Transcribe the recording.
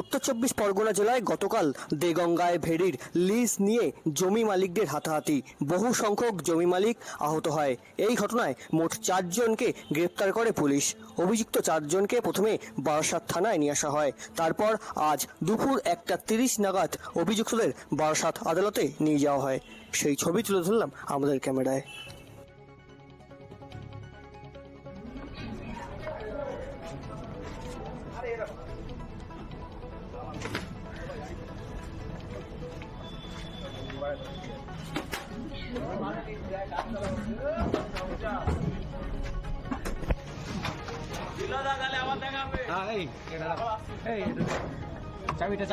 উত্তর চব্বিশ পরগনা জেলায় গতকাল দেগঙ্গায় ভেড়ির লিজ নিয়ে জমি মালিকদের হাতাহাতি, বহু সংখ্যক জমি মালিক আহত হয়। এই ঘটনায় মোট 4 জনকে গ্রেপ্তার করে পুলিশ। অভিযুক্ত 4 জনকে প্রথমে বারাসাত থানায় নিয়ে আসা হয়, তারপর আজ দুপুর 1:30 নাগাদ অভিযুক্তদের বারাসাত আদালতে নিয়ে যাওয়া হয়। সেই ছবি তুলে ধরলাম আমাদের ক্যামেরায়। চাবিটা